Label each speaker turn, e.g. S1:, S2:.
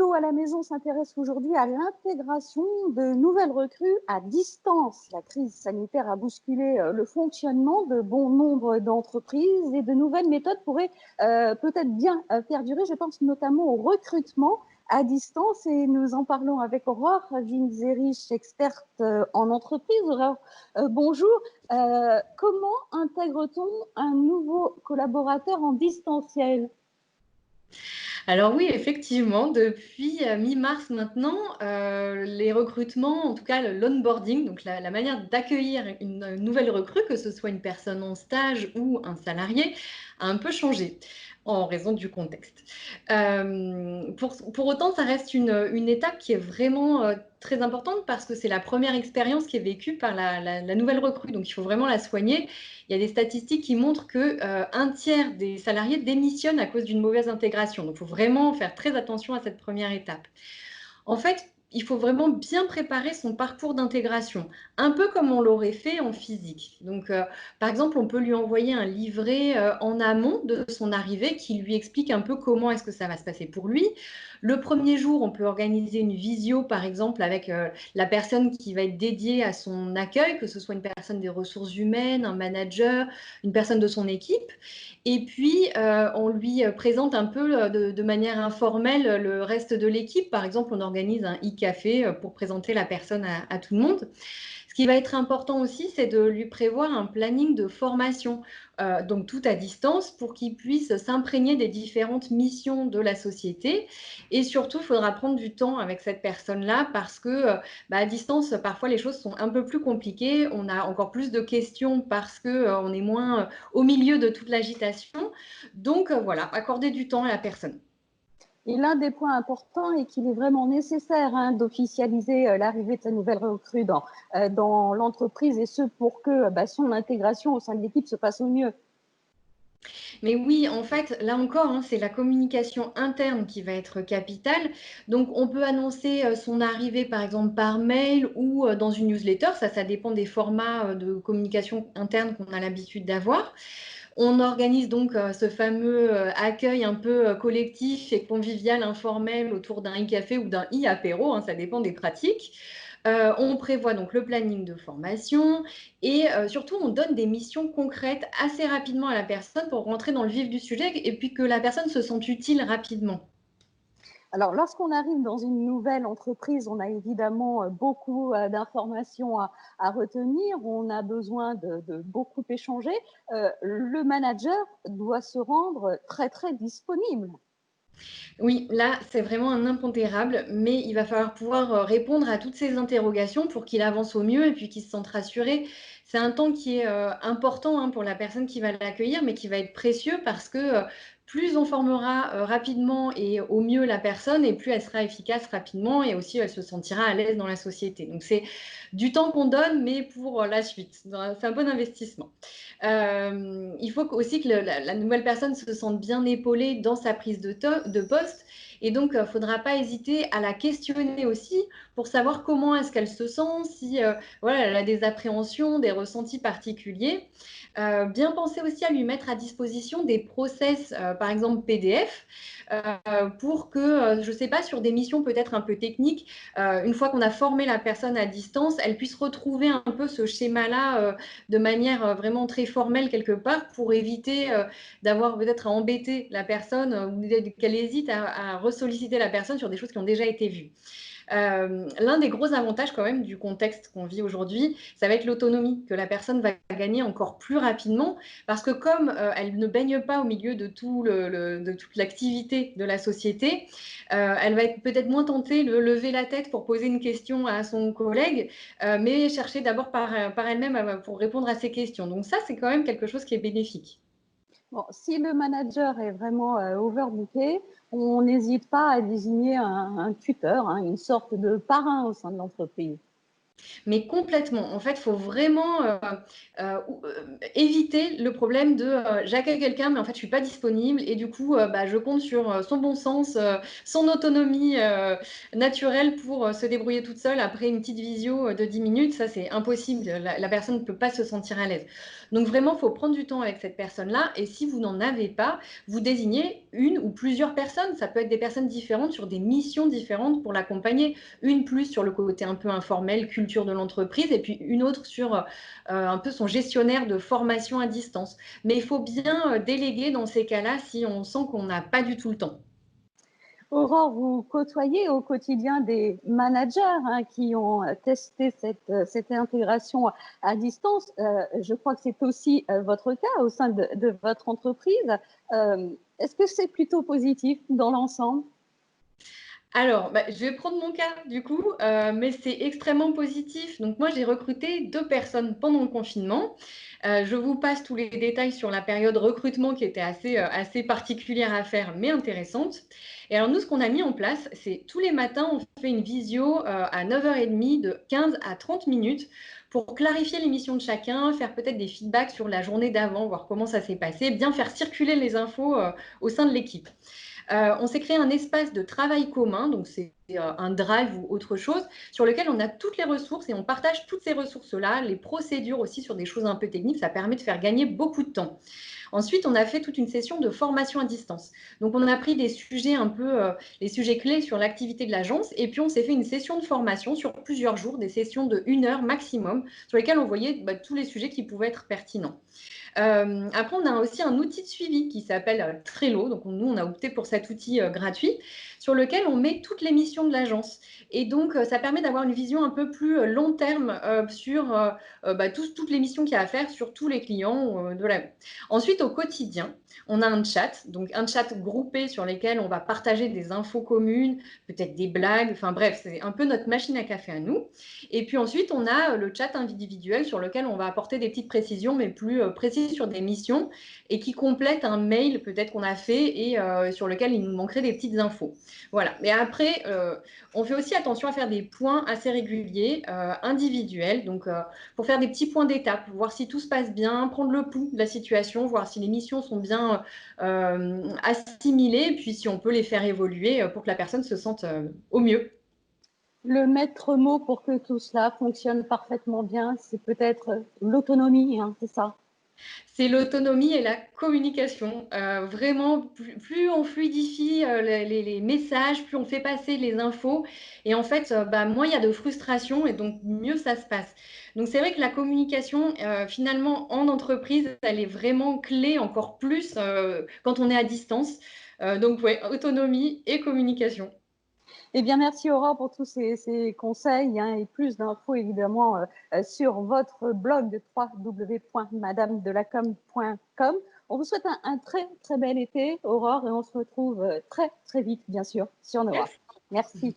S1: Boulot à la maison s'intéresse aujourd'hui à l'intégration de nouvelles recrues à distance. La crise sanitaire a bousculé le fonctionnement de bon nombre d'entreprises et de nouvelles méthodes pourraient peut-être bien perdurer. Je pense notamment au recrutement à distance et nous en parlons avec Aurore Vinzerich, experte en entreprise. Aurore, bonjour. Comment intègre-t-on un nouveau collaborateur en distanciel?
S2: Alors oui, effectivement, depuis mi-mars maintenant, les recrutements, en tout cas l'onboarding, donc la manière d'accueillir une nouvelle recrue, que ce soit une personne en stage ou un salarié, a un peu changé en raison du contexte. Pour autant, ça reste une étape qui est vraiment très importante parce que c'est la première expérience qui est vécue par la nouvelle recrue. Donc il faut vraiment la soigner. Il y a des statistiques qui montrent que un tiers des salariés démissionnent à cause d'une mauvaise intégration. Donc il faut vraiment faire très attention à cette première étape. En fait, il faut vraiment bien préparer son parcours d'intégration, un peu comme on l'aurait fait en physique. Donc, par exemple, on peut lui envoyer un livret en amont de son arrivée qui lui explique un peu comment est-ce que ça va se passer pour lui. Le premier jour, on peut organiser une visio, par exemple, avec la personne qui va être dédiée à son accueil, que ce soit une personne des ressources humaines, un manager, une personne de son équipe. Et puis, on lui présente un peu de manière informelle le reste de l'équipe. Par exemple, on organise un e-café pour présenter la personne à tout le monde. Ce qui va être important aussi, c'est de lui prévoir un planning de formation, donc tout à distance, pour qu'il puisse s'imprégner des différentes missions de la société. Et surtout, il faudra prendre du temps avec cette personne-là parce que à distance, parfois les choses sont un peu plus compliquées. On a encore plus de questions parce qu'on est moins au milieu de toute l'agitation. Donc voilà, accorder du temps à la personne.
S1: Et l'un des points importants est qu'il est vraiment nécessaire d'officialiser l'arrivée de sa nouvelle recrue dans l'entreprise et ce pour que son intégration au sein de l'équipe se passe au mieux.
S2: Mais oui, en fait, là encore, hein, c'est la communication interne qui va être capitale. Donc, on peut annoncer son arrivée, par exemple, par mail ou dans une newsletter. Ça dépend des formats de communication interne qu'on a l'habitude d'avoir. On organise donc ce fameux accueil un peu collectif et convivial, informel autour d'un e-café ou d'un e-apéro, hein, ça dépend des pratiques. On prévoit donc le planning de formation et surtout on donne des missions concrètes assez rapidement à la personne pour rentrer dans le vif du sujet et puis que la personne se sente utile rapidement.
S1: Alors, lorsqu'on arrive dans une nouvelle entreprise, on a évidemment beaucoup d'informations à retenir, on a besoin de beaucoup échanger. Le manager doit se rendre très, très disponible.
S2: Oui, là, c'est vraiment un impondérable, mais il va falloir pouvoir répondre à toutes ces interrogations pour qu'il avance au mieux et puis qu'il se sente rassuré. C'est un temps qui est important hein, pour la personne qui va l'accueillir, mais qui va être précieux parce que plus on formera rapidement et au mieux la personne, et plus elle sera efficace rapidement et aussi elle se sentira à l'aise dans la société. Donc c'est du temps qu'on donne, mais pour la suite. C'est un bon investissement. Il faut aussi que la nouvelle personne se sente bien épaulée dans sa prise de poste. Et donc, il ne faudra pas hésiter à la questionner aussi pour savoir comment est-ce qu'elle se sent, si voilà, elle a des appréhensions, des ressentis particuliers. Bien penser aussi à lui mettre à disposition des process, par exemple PDF, pour que, je ne sais pas, sur des missions peut-être un peu techniques, une fois qu'on a formé la personne à distance, elle puisse retrouver un peu ce schéma-là de manière vraiment très formelle quelque part pour éviter d'avoir peut-être à embêter la personne ou qu'elle hésite à ressolliciter la personne sur des choses qui ont déjà été vues. L'un des gros avantages quand même du contexte qu'on vit aujourd'hui, ça va être l'autonomie que la personne va gagner encore plus rapidement parce que comme elle ne baigne pas au milieu de, de toute l'activité de la société, elle va être peut-être moins tentée de lever la tête pour poser une question à son collègue, mais chercher d'abord par elle-même pour répondre à ses questions. Donc ça, c'est quand même quelque chose qui est bénéfique.
S1: Bon, si le manager est vraiment overbooké, on n'hésite pas à désigner un tuteur, une sorte de parrain au sein de l'entreprise.
S2: Mais complètement. En fait, il faut vraiment éviter le problème de j'accueille quelqu'un, mais en fait, je ne suis pas disponible et du coup, bah, je compte sur son bon sens, son autonomie naturelle pour se débrouiller toute seule après une petite visio de 10 minutes. Ça, c'est impossible. La personne ne peut pas se sentir à l'aise. Donc, vraiment, il faut prendre du temps avec cette personne-là. Et si vous n'en avez pas, vous désignez une ou plusieurs personnes. Ça peut être des personnes différentes sur des missions différentes pour l'accompagner. Une plus sur le côté un peu informel, culture de l'entreprise, et puis une autre sur un peu son gestionnaire de formation à distance. Mais il faut bien déléguer dans ces cas-là si on sent qu'on n'a pas du tout le temps.
S1: Aurore, vous côtoyez au quotidien des managers qui ont testé cette intégration à distance. Je crois que c'est aussi votre cas au sein de votre entreprise. Est-ce que c'est plutôt positif dans l'ensemble?
S2: Alors, bah, je vais prendre mon cas du coup, mais c'est extrêmement positif. Donc moi, j'ai recruté 2 personnes pendant le confinement. Je vous passe tous les détails sur la période recrutement qui était assez particulière à faire, mais intéressante. Et alors nous, ce qu'on a mis en place, c'est tous les matins, on fait une visio, à 9h30 de 15 à 30 minutes pour clarifier les missions de chacun, faire peut-être des feedbacks sur la journée d'avant, voir comment ça s'est passé, bien faire circuler les infos, au sein de l'équipe. On s'est créé un espace de travail commun, donc c'est un drive ou autre chose, sur lequel on a toutes les ressources et on partage toutes ces ressources-là, les procédures aussi sur des choses un peu techniques, ça permet de faire gagner beaucoup de temps. Ensuite, on a fait toute une session de formation à distance. Donc, on a pris des sujets un peu, les sujets clés sur l'activité de l'agence, et puis on s'est fait une session de formation sur plusieurs jours, des sessions de 1 heure maximum, sur lesquelles on voyait tous les sujets qui pouvaient être pertinents. Après, on a aussi un outil de suivi qui s'appelle Trello. Donc, nous, on a opté pour cet outil gratuit sur lequel on met toutes les missions de l'agence. Et donc, ça permet d'avoir une vision un peu plus long terme sur toutes les missions qu'il y a à faire sur tous les clients de la. Ensuite, au quotidien, on a un chat, donc un chat groupé sur lequel on va partager des infos communes, peut-être des blagues, enfin bref, c'est un peu notre machine à café à nous. Et puis ensuite, on a le chat individuel sur lequel on va apporter des petites précisions, mais plus précises sur des missions et qui complètent un mail peut-être qu'on a fait et sur lequel il nous manquerait des petites infos. Voilà. Mais après, on fait aussi attention à faire des points assez réguliers, individuels, donc pour faire des petits points d'étape, voir si tout se passe bien, prendre le pouls de la situation, voir si les missions sont bien assimilées, puis si on peut les faire évoluer pour que la personne se sente au mieux.
S1: Le maître mot pour que tout cela fonctionne parfaitement bien, c'est peut-être l'autonomie, c'est ça?
S2: C'est l'autonomie et la communication. Vraiment, plus on fluidifie les messages, plus on fait passer les infos. Et en fait, moins il y a de frustration et donc mieux ça se passe. Donc c'est vrai que la communication, finalement, en entreprise, elle est vraiment clé encore plus quand on est à distance. Donc ouais, autonomie et communication.
S1: Eh bien, merci Aurore pour tous ces conseils et plus d'infos évidemment sur votre blog de www.madamedelacom.com. On vous souhaite un très très bel été, Aurore, et on se retrouve très très vite, bien sûr, sur Nova.
S2: Merci.
S1: Merci.